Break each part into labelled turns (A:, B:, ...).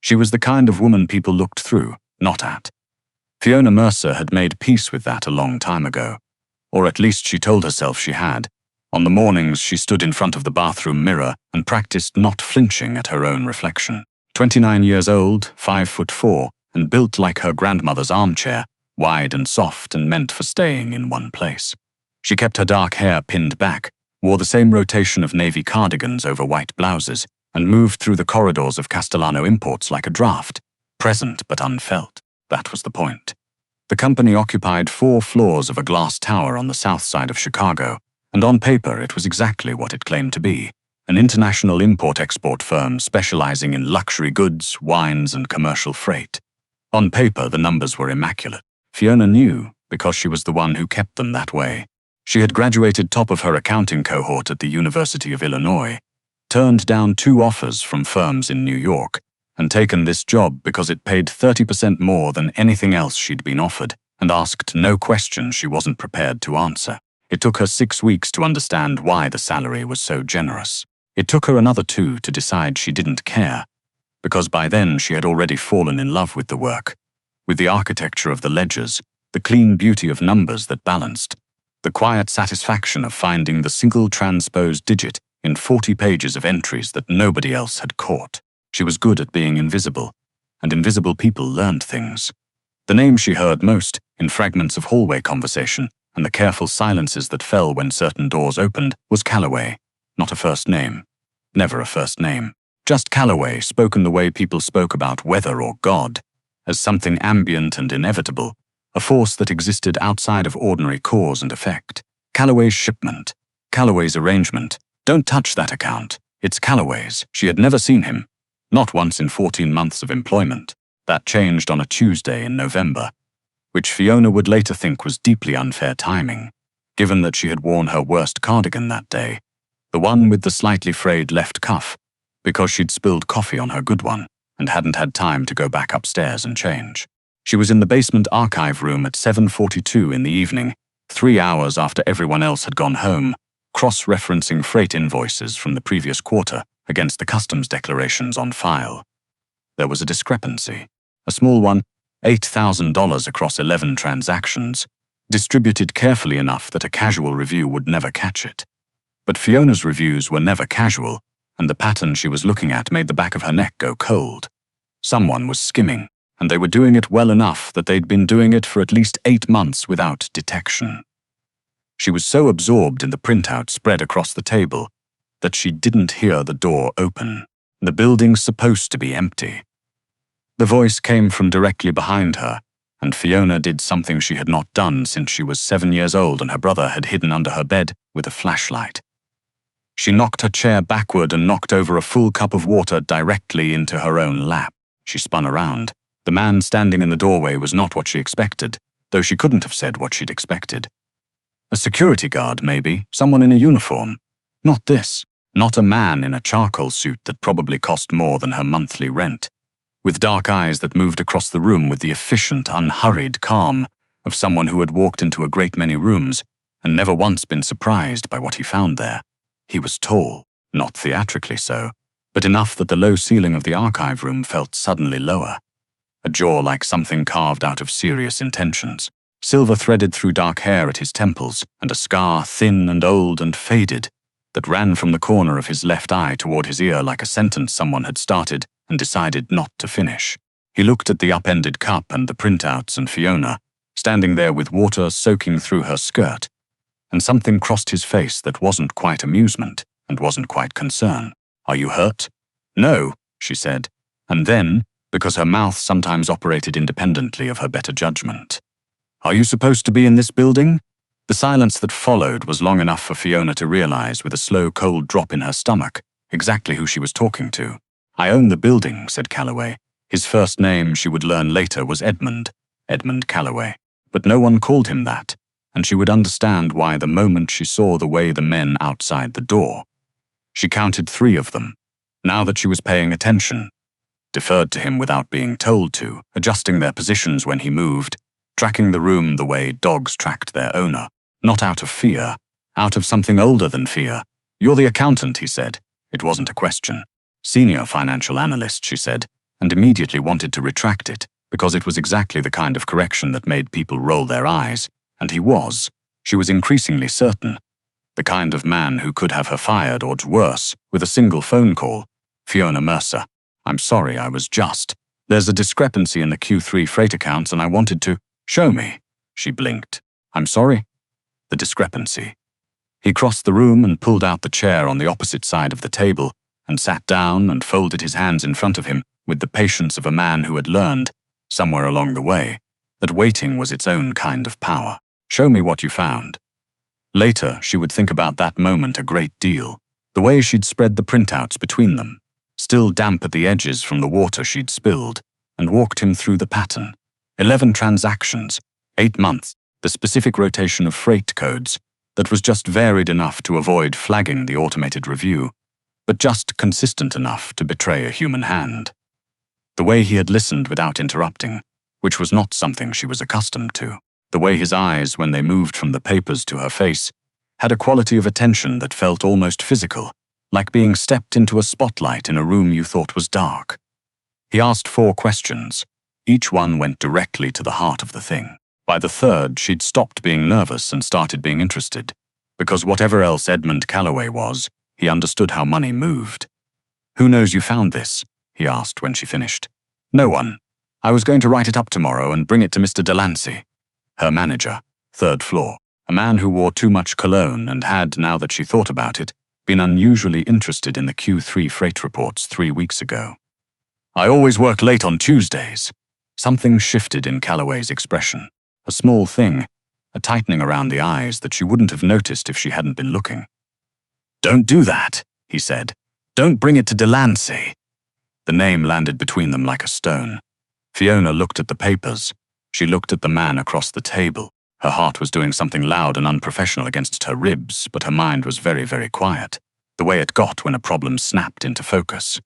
A: She was the kind of woman people looked through, not at. Fiona Mercer had made peace with that a long time ago. Or at least she told herself she had. On the mornings she stood in front of the bathroom mirror and practiced not flinching at her own reflection. 29 years old, 5'4", and built like her grandmother's armchair, wide and soft and meant for staying in one place. She kept her dark hair pinned back, wore the same rotation of navy cardigans over white blouses, and moved through the corridors of Castellano Imports like a draft, present but unfelt. That was the point. The company occupied 4 floors of a glass tower on the south side of Chicago, and on paper it was exactly what it claimed to be, an international import-export firm specializing in luxury goods, wines, and commercial freight. On paper, the numbers were immaculate. Fiona knew, because she was the one who kept them that way. She had graduated top of her accounting cohort at the University of Illinois, turned down 2 offers from firms in New York, and taken this job because it paid 30% more than anything else she'd been offered, and asked no questions she wasn't prepared to answer. It took her 6 weeks to understand why the salary was so generous. It took her another 2 to decide she didn't care, because by then she had already fallen in love with the work, with the architecture of the ledgers, the clean beauty of numbers that balanced, the quiet satisfaction of finding the single transposed digit in 40 pages of entries that nobody else had caught. She was good at being invisible, and invisible people learned things. The name she heard most, in fragments of hallway conversation and the careful silences that fell when certain doors opened, was Calloway. Not a first name. Never a first name. Just Calloway, spoken the way people spoke about weather or God, as something ambient and inevitable, a force that existed outside of ordinary cause and effect. Calloway's shipment. Calloway's arrangement. Don't touch that account. It's Calloway's. She had never seen him. Not once in 14 months of employment. That changed on a Tuesday in November, which Fiona would later think was deeply unfair timing, given that she had worn her worst cardigan that day, the one with the slightly frayed left cuff, because she'd spilled coffee on her good one and hadn't had time to go back upstairs and change. She was in the basement archive room at 7:42 in the evening, 3 hours after everyone else had gone home, cross-referencing freight invoices from the previous quarter against the customs declarations on file. There was a discrepancy, a small one, $8,000 across 11 transactions, distributed carefully enough that a casual review would never catch it. But Fiona's reviews were never casual, and the pattern she was looking at made the back of her neck go cold. Someone was skimming, and they were doing it well enough that they'd been doing it for at least 8 months without detection. She was so absorbed in the printout spread across the table that she didn't hear the door open. The building's supposed to be empty. The voice came from directly behind her, and Fiona did something she had not done since she was 7 years old and her brother had hidden under her bed with a flashlight. She knocked her chair backward and knocked over a full cup of water directly into her own lap. She spun around. The man standing in the doorway was not what she expected, though she couldn't have said what she'd expected. A security guard, maybe, someone in a uniform. Not this. Not a man in a charcoal suit that probably cost more than her monthly rent, with dark eyes that moved across the room with the efficient, unhurried calm of someone who had walked into a great many rooms and never once been surprised by what he found there. He was tall, not theatrically so, but enough that the low ceiling of the archive room felt suddenly lower. A jaw like something carved out of serious intentions, silver threaded through dark hair at his temples, and a scar thin and old and faded that ran from the corner of his left eye toward his ear like a sentence someone had started and decided not to finish. He looked at the upended cup and the printouts and Fiona, standing there with water soaking through her skirt, and something crossed his face that wasn't quite amusement and wasn't quite concern. "Are you hurt?" "No," she said, and then, because her mouth sometimes operated independently of her better judgment, "Are you supposed to be in this building?" The silence that followed was long enough for Fiona to realize with a slow, cold drop in her stomach exactly who she was talking to. "I own the building," said Calloway. His first name, she would learn later, was Edmund Calloway. But no one called him that, and she would understand why the moment she saw the way the men outside the door. She counted 3 of them, now that she was paying attention, deferred to him without being told to, adjusting their positions when he moved, tracking the room the way dogs tracked their owner. Not out of fear, out of something older than fear. "You're the accountant," he said. It wasn't a question. "Senior financial analyst," she said, and immediately wanted to retract it, because it was exactly the kind of correction that made people roll their eyes, and he was, she was increasingly certain, the kind of man who could have her fired or worse with a single phone call. Fiona Mercer, I'm sorry, I was just. There's a discrepancy in the Q3 freight accounts and I wanted to show me. She blinked. I'm sorry? The discrepancy. He crossed the room and pulled out the chair on the opposite side of the table and sat down and folded his hands in front of him with the patience of a man who had learned, somewhere along the way, that waiting was its own kind of power. Show me what you found. Later, she would think about that moment a great deal, the way she'd spread the printouts between them, still damp at the edges from the water she'd spilled, and walked him through the pattern. 11 transactions, 8 months, the specific rotation of freight codes that was just varied enough to avoid flagging the automated review, but just consistent enough to betray a human hand. The way he had listened without interrupting, which was not something she was accustomed to. The way his eyes, when they moved from the papers to her face, had a quality of attention that felt almost physical, like being stepped into a spotlight in a room you thought was dark. He asked 4 questions. Each one went directly to the heart of the thing. By the third, she'd stopped being nervous and started being interested, because whatever else Edmund Calloway was, he understood how money moved. Who knows you found this? He asked when she finished. No one. I was going to write it up tomorrow and bring it to Mr. Delancey. Her manager, 3rd floor, a man who wore too much cologne and had, now that she thought about it, been unusually interested in the Q3 freight reports 3 weeks ago. I always work late on Tuesdays. Something shifted in Calloway's expression. A small thing, a tightening around the eyes that she wouldn't have noticed if she hadn't been looking. Don't do that, he said. Don't bring it to Delancey. The name landed between them like a stone. Fiona looked at the papers. She looked at the man across the table. Her heart was doing something loud and unprofessional against her ribs, but her mind was very, very quiet, the way it got when a problem snapped into focus.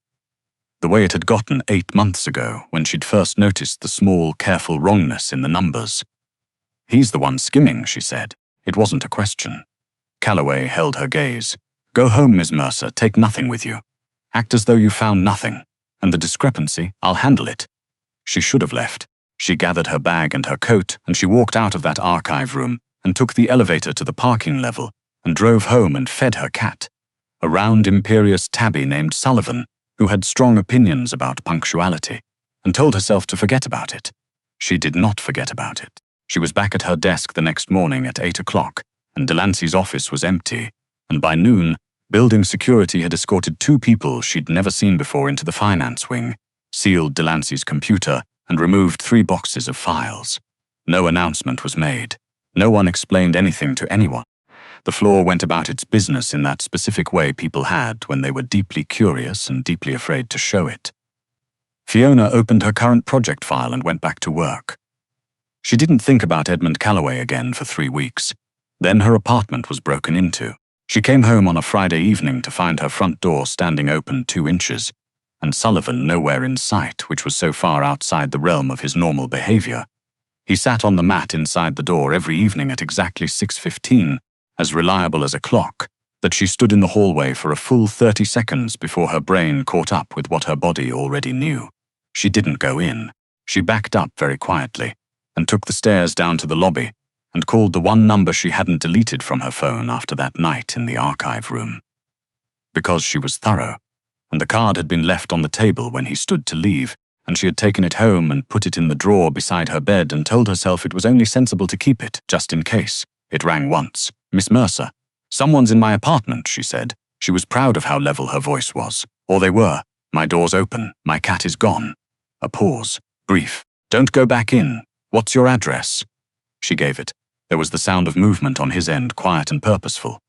A: The way it had gotten 8 months ago when she'd first noticed the small, careful wrongness in the numbers. He's the one skimming, she said. It wasn't a question. Calloway held her gaze. Go home, Miss Mercer, take nothing with you. Act as though you found nothing, and the discrepancy, I'll handle it. She should have left. She gathered her bag and her coat, and she walked out of that archive room and took the elevator to the parking level and drove home and fed her cat, a round, imperious tabby named Sullivan, who had strong opinions about punctuality, and told herself to forget about it. She did not forget about it. She was back at her desk the next morning at 8 o'clock, and Delancey's office was empty, and by noon, building security had escorted 2 people she'd never seen before into the finance wing, sealed Delancey's computer, and removed 3 boxes of files. No announcement was made. No one explained anything to anyone. The floor went about its business in that specific way people had when they were deeply curious and deeply afraid to show it. Fiona opened her current project file and went back to work. She didn't think about Edmund Calloway again for 3 weeks. Then her apartment was broken into. She came home on a Friday evening to find her front door standing open 2 inches, and Sullivan nowhere in sight, which was so far outside the realm of his normal behavior. He sat on the mat inside the door every evening at exactly 6:15, as reliable as a clock, that she stood in the hallway for a full 30 seconds before her brain caught up with what her body already knew. She didn't go in. She backed up very quietly and took the stairs down to the lobby and called the one number she hadn't deleted from her phone after that night in the archive room. Because she was thorough, and the card had been left on the table when he stood to leave, and she had taken it home and put it in the drawer beside her bed and told herself it was only sensible to keep it, just in case. It rang once. Miss Mercer. Someone's in my apartment, she said. She was proud of how level her voice was. Or they were. My door's open. My cat is gone. A pause. Brief. Don't go back in. What's your address? She gave it. There was the sound of movement on his end, quiet and purposeful.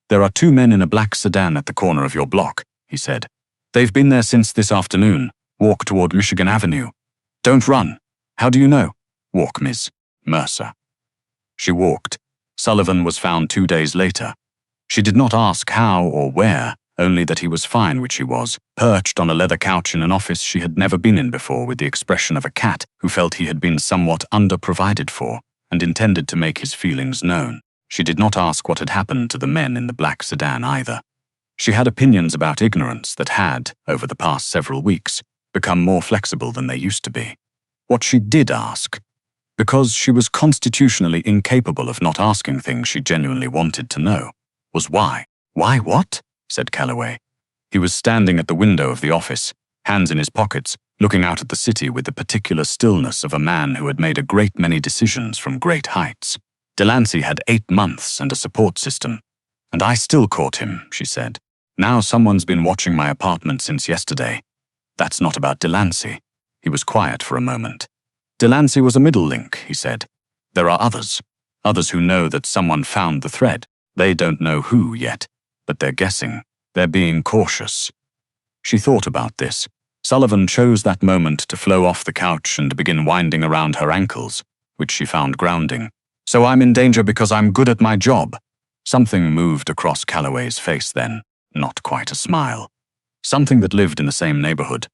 A: There are 2 men in a black sedan at the corner of your block, he said. They've been there since this afternoon. Walk toward Michigan Avenue. Don't run. How do you know? Walk, Miss Mercer. She walked. Sullivan was found 2 days later. She did not ask how or where, only that he was fine, which he was, perched on a leather couch in an office she had never been in before, with the expression of a cat who felt he had been somewhat under-provided for and intended to make his feelings known. She did not ask what had happened to the men in the black sedan either. She had opinions about ignorance that had, over the past several weeks, become more flexible than they used to be. What she did ask, because she was constitutionally incapable of not asking things she genuinely wanted to know, was why. Why what? Said Calloway. He was standing at the window of the office, hands in his pockets, looking out at the city with the particular stillness of a man who had made a great many decisions from great heights. Delancey had 8 months and a support system. And I still caught him, she said. Now someone's been watching my apartment since yesterday. That's not about Delancey. He was quiet for a moment. Delancey was a middle link, he said. There are others who know that someone found the thread. They don't know who yet, but they're guessing. They're being cautious. She thought about this. Sullivan chose that moment to flow off the couch and begin winding around her ankles, which she found grounding. So I'm in danger because I'm good at my job. Something moved across Calloway's face then, not quite a smile. Something that lived in the same neighborhood.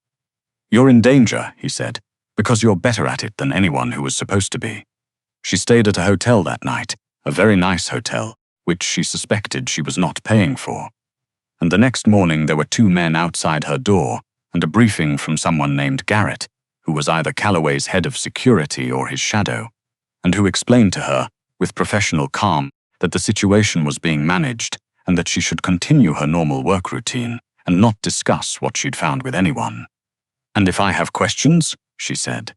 A: You're in danger, he said, because you're better at it than anyone who was supposed to be. She stayed at a hotel that night, a very nice hotel, which she suspected she was not paying for. And the next morning there were 2 men outside her door and a briefing from someone named Garrett, who was either Calloway's head of security or his shadow, and who explained to her, with professional calm, that the situation was being managed and that she should continue her normal work routine and not discuss what she'd found with anyone. And if I have questions, she said.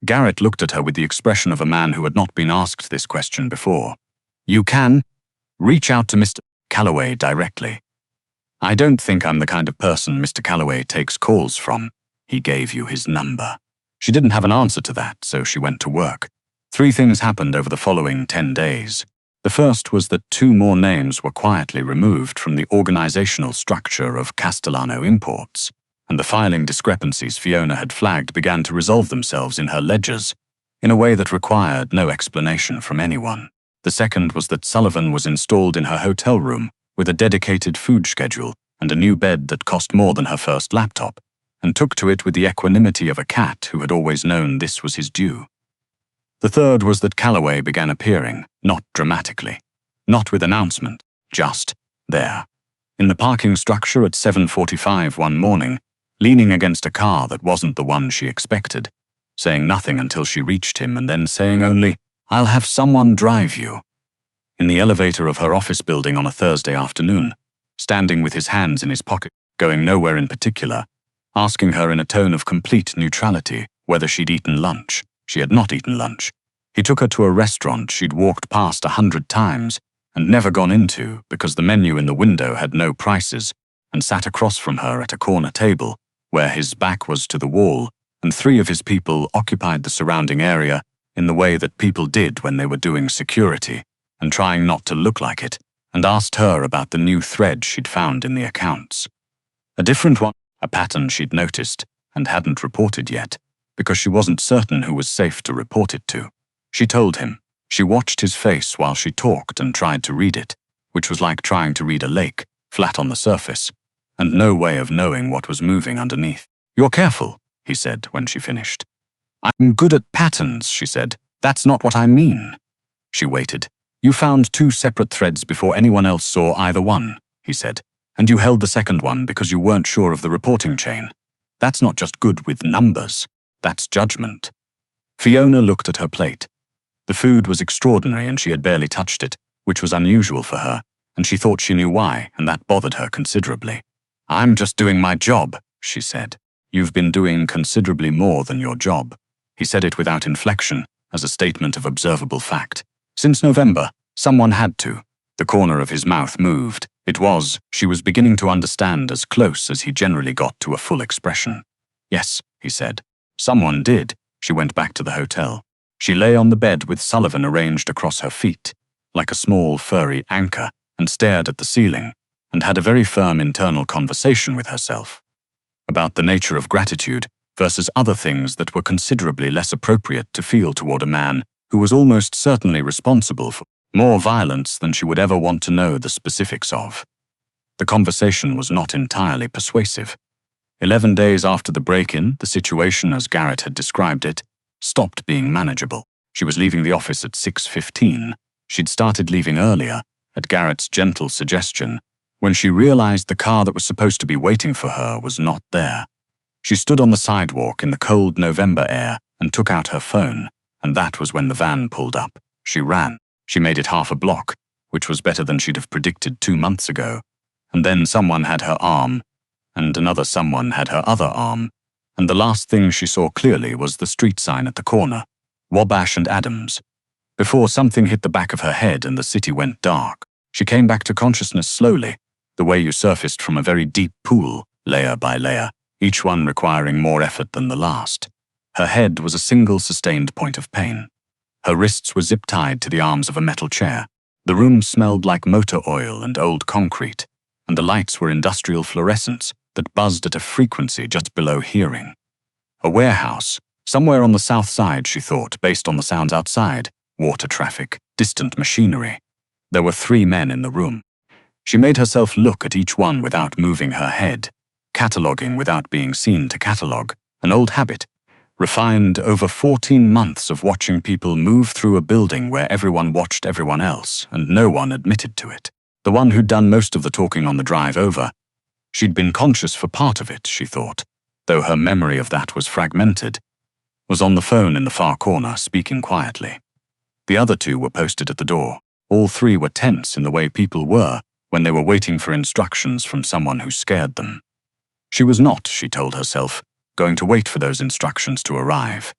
A: Garrett looked at her with the expression of a man who had not been asked this question before. You can reach out to Mr. Calloway directly. I don't think I'm the kind of person Mr. Calloway takes calls from. He gave you his number. She didn't have an answer to that, so she went to work. 3 things happened over the following 10 days. The first was that 2 more names were quietly removed from the organizational structure of Castellano Imports, and the filing discrepancies Fiona had flagged began to resolve themselves in her ledgers, in a way that required no explanation from anyone. The second was that Sullivan was installed in her hotel room with a dedicated food schedule and a new bed that cost more than her first laptop, and took to it with the equanimity of a cat who had always known this was his due. The third was that Calloway began appearing, not dramatically, not with announcement, just there, in the parking structure at 7:45 one morning, leaning against a car that wasn't the one she expected, saying nothing until she reached him and then saying only, I'll have someone drive you. In the elevator of her office building on a Thursday afternoon, standing with his hands in his pocket, going nowhere in particular, asking her in a tone of complete neutrality whether she'd eaten lunch. She had not eaten lunch. He took her to a restaurant she'd walked past 100 times and never gone into because the menu in the window had no prices, and sat across from her at a corner table where his back was to the wall and 3 of his people occupied the surrounding area in the way that people did when they were doing security and trying not to look like it, and asked her about the new thread she'd found in the accounts. A different one, a pattern she'd noticed and hadn't reported yet, because she wasn't certain who was safe to report it to. She told him. She watched his face while she talked and tried to read it, which was like trying to read a lake, flat on the surface, and no way of knowing what was moving underneath. You're careful, he said when she finished. I'm good at patterns, she said. That's not what I mean. She waited. You found 2 separate threads before anyone else saw either one, he said, and you held the second one because you weren't sure of the reporting chain. That's not just good with numbers. That's judgment. Fiona looked at her plate. The food was extraordinary and she had barely touched it, which was unusual for her, and she thought she knew why, and that bothered her considerably. I'm just doing my job, she said. You've been doing considerably more than your job. He said it without inflection, as a statement of observable fact. Since November, someone had to. The corner of his mouth moved. She was beginning to understand as close as he generally got to a full expression. Yes, he said. Someone did. She went back to the hotel. She lay on the bed with Sullivan arranged across her feet, like a small furry anchor, and stared at the ceiling, and had a very firm internal conversation with herself about the nature of gratitude versus other things that were considerably less appropriate to feel toward a man who was almost certainly responsible for more violence than she would ever want to know the specifics of. The conversation was not entirely persuasive. 11 days after the break-in, the situation, as Garrett had described it, stopped being manageable. She was leaving the office at 6:15. She'd started leaving earlier, at Garrett's gentle suggestion, when she realized the car that was supposed to be waiting for her was not there. She stood on the sidewalk in the cold November air and took out her phone, and that was when the van pulled up. She ran. She made it half a block, which was better than she'd have predicted 2 months ago. And then someone had her arm, and another someone had her other arm, and the last thing she saw clearly was the street sign at the corner, Wabash and Adams. Before something hit the back of her head and the city went dark, she came back to consciousness slowly, the way you surfaced from a very deep pool, layer by layer, each one requiring more effort than the last. Her head was a single sustained point of pain. Her wrists were zip-tied to the arms of a metal chair. The room smelled like motor oil and old concrete, and the lights were industrial fluorescents that buzzed at a frequency just below hearing. A warehouse, somewhere on the south side, she thought, based on the sounds outside, water traffic, distant machinery. There were 3 men in the room. She made herself look at each one without moving her head, cataloguing without being seen to catalogue, an old habit, refined over 14 months of watching people move through a building where everyone watched everyone else and no one admitted to it. The one who'd done most of the talking on the drive over. She'd been conscious for part of it, she thought, though her memory of that was fragmented, was on the phone in the far corner, speaking quietly. The other 2 were posted at the door. All 3 were tense in the way people were when they were waiting for instructions from someone who scared them. She was not, she told herself, going to wait for those instructions to arrive.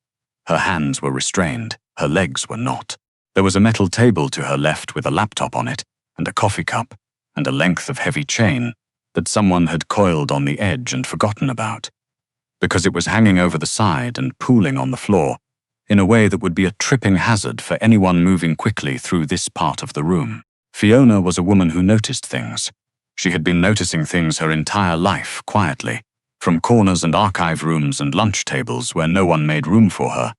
A: Her hands were restrained, her legs were not. There was a metal table to her left with a laptop on it, and a coffee cup, and a length of heavy chain that someone had coiled on the edge and forgotten about, because it was hanging over the side and pooling on the floor in a way that would be a tripping hazard for anyone moving quickly through this part of the room. Fiona was a woman who noticed things. She had been noticing things her entire life, quietly, from corners and archive rooms and lunch tables where no one made room for her,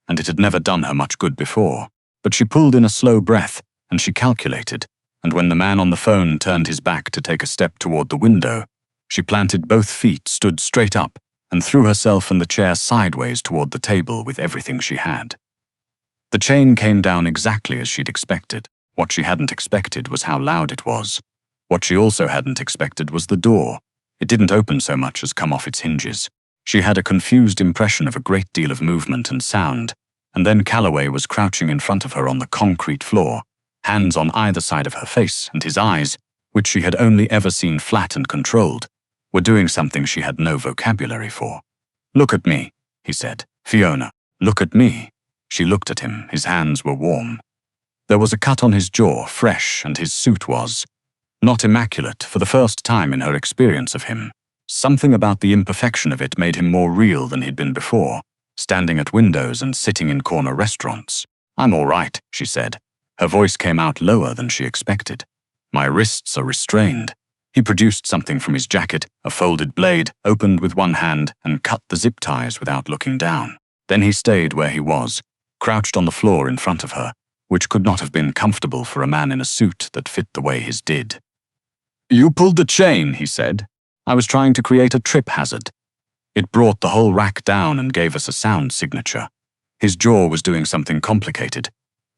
A: and it had never done her much good before. But she pulled in a slow breath, and she calculated, and when the man on the phone turned his back to take a step toward the window, she planted both feet, stood straight up, and threw herself and the chair sideways toward the table with everything she had. The chain came down exactly as she'd expected. What she hadn't expected was how loud it was. What she also hadn't expected was the door. It didn't open so much as come off its hinges. She had a confused impression of a great deal of movement and sound, and then Calloway was crouching in front of her on the concrete floor, hands on either side of her face, and his eyes, which she had only ever seen flat and controlled, were doing something she had no vocabulary for. "Look at me," he said. "Fiona, look at me." She looked at him. His hands were warm. There was a cut on his jaw, fresh, and his suit was not immaculate for the first time in her experience of him. Something about the imperfection of it made him more real than he'd been before, standing at windows and sitting in corner restaurants. "I'm all right," she said. Her voice came out lower than she expected. "My wrists are restrained." He produced something from his jacket, a folded blade, opened with one hand, and cut the zip ties without looking down. Then he stayed where he was, crouched on the floor in front of her, which could not have been comfortable for a man in a suit that fit the way his did. "You pulled the chain," he said. "I was trying to create a trip hazard. It brought the whole rack down and gave us a sound signature." His jaw was doing something complicated.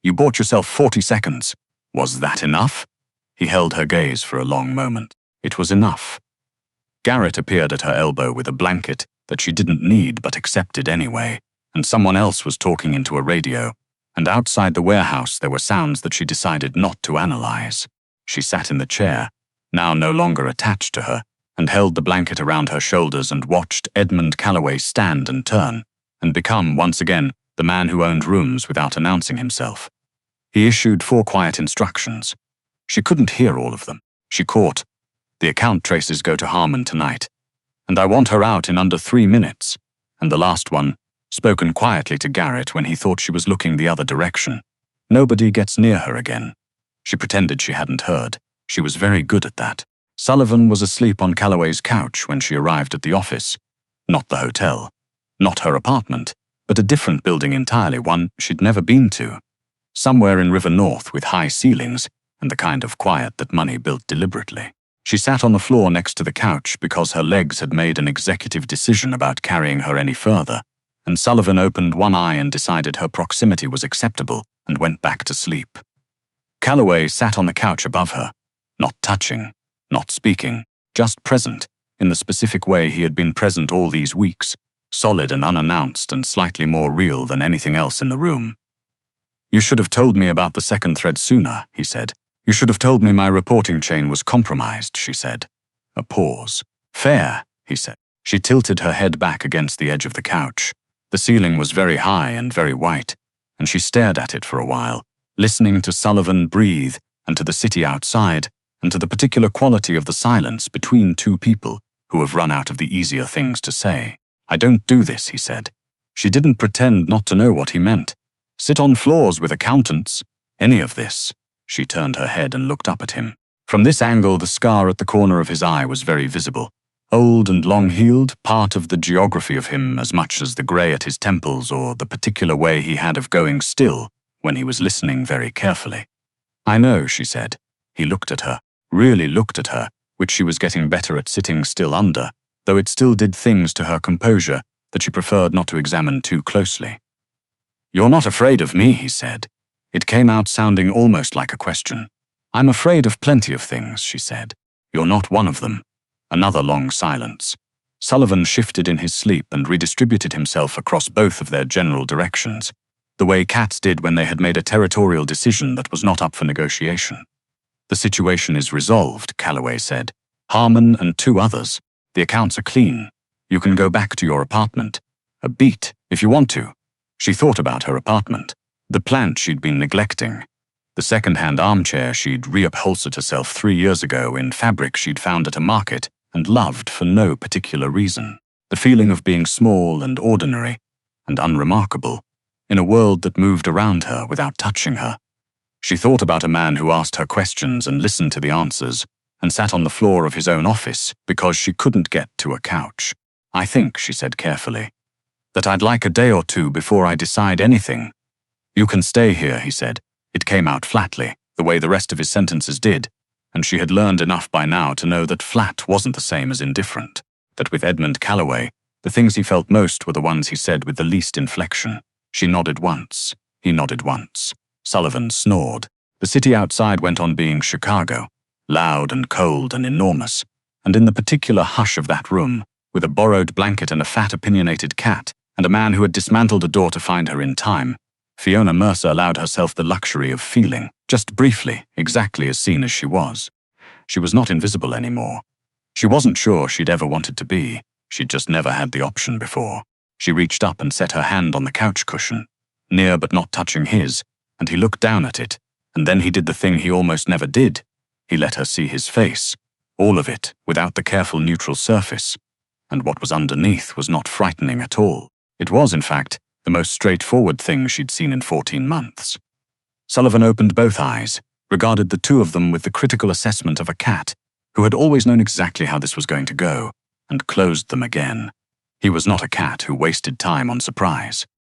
A: "You bought yourself 40 seconds. Was that enough?" He held her gaze for a long moment. It was enough. Garrett appeared at her elbow with a blanket that she didn't need but accepted anyway, and someone else was talking into a radio, and outside the warehouse there were sounds that she decided not to analyze. She sat in the chair, now no longer attached to her, and held the blanket around her shoulders and watched Edmund Calloway stand and turn, and become, once again, the man who owned rooms without announcing himself. He issued 4 quiet instructions. She couldn't hear all of them. She caught, "The account traces go to Harmon tonight, and I want her out in under 3 minutes." And the last one, spoken quietly to Garrett when he thought she was looking the other direction. "Nobody gets near her again." She pretended she hadn't heard. She was very good at that. Sullivan was asleep on Calloway's couch when she arrived at the office. Not the hotel. Not her apartment, but a different building entirely, one she'd never been to. Somewhere in River North with high ceilings and the kind of quiet that money built deliberately. She sat on the floor next to the couch because her legs had made an executive decision about carrying her any further, and Sullivan opened one eye and decided her proximity was acceptable and went back to sleep. Calloway sat on the couch above her, not touching, not speaking, just present, in the specific way he had been present all these weeks, solid and unannounced and slightly more real than anything else in the room. "You should have told me about the second thread sooner," he said. "You should have told me my reporting chain was compromised," she said. A pause. "Fair," he said. She tilted her head back against the edge of the couch. The ceiling was very high and very white, and she stared at it for a while, listening to Sullivan breathe and to the city outside and to the particular quality of the silence between two people who have run out of the easier things to say. "I don't do this," he said. She didn't pretend not to know what he meant. "Sit on floors with accountants. Any of this." She turned her head and looked up at him. From this angle, the scar at the corner of his eye was very visible. Old and long-heeled, part of the geography of him as much as the grey at his temples or the particular way he had of going still when he was listening very carefully. "I know," she said. He looked at her, really looked at her, which she was getting better at sitting still under, though it still did things to her composure that she preferred not to examine too closely. "You're not afraid of me," he said. It came out sounding almost like a question. "I'm afraid of plenty of things," she said. "You're not one of them." Another long silence. Sullivan shifted in his sleep and redistributed himself across both of their general directions, the way cats did when they had made a territorial decision that was not up for negotiation. "The situation is resolved," Calloway said. "Harmon and 2 others. The accounts are clean. You can go back to your apartment. A beat, if you want to." She thought about her apartment, the plant she'd been neglecting, the second-hand armchair she'd reupholstered herself 3 years ago in fabric she'd found at a market and loved for no particular reason. The feeling of being small and ordinary and unremarkable in a world that moved around her without touching her. She thought about a man who asked her questions and listened to the answers and sat on the floor of his own office because she couldn't get to a couch. "I think," she said carefully, "that I'd like a day or 2 before I decide anything." "You can stay here," he said. It came out flatly, the way the rest of his sentences did, and she had learned enough by now to know that flat wasn't the same as indifferent, that with Edmund Calloway, the things he felt most were the ones he said with the least inflection. She nodded once. He nodded once. Sullivan snored. The city outside went on being Chicago, loud and cold and enormous, and in the particular hush of that room, with a borrowed blanket and a fat opinionated cat, and a man who had dismantled a door to find her in time, Fiona Mercer allowed herself the luxury of feeling, just briefly, exactly as seen as she was. She was not invisible anymore. She wasn't sure she'd ever wanted to be. She'd just never had the option before. She reached up and set her hand on the couch cushion, near but not touching his, and he looked down at it, and then he did the thing he almost never did. He let her see his face, all of it, without the careful neutral surface, and what was underneath was not frightening at all. It was, in fact, the most straightforward thing she'd seen in 14 months. Sullivan opened both eyes, regarded the 2 of them with the critical assessment of a cat who had always known exactly how this was going to go, and closed them again. He was not a cat who wasted time on surprise.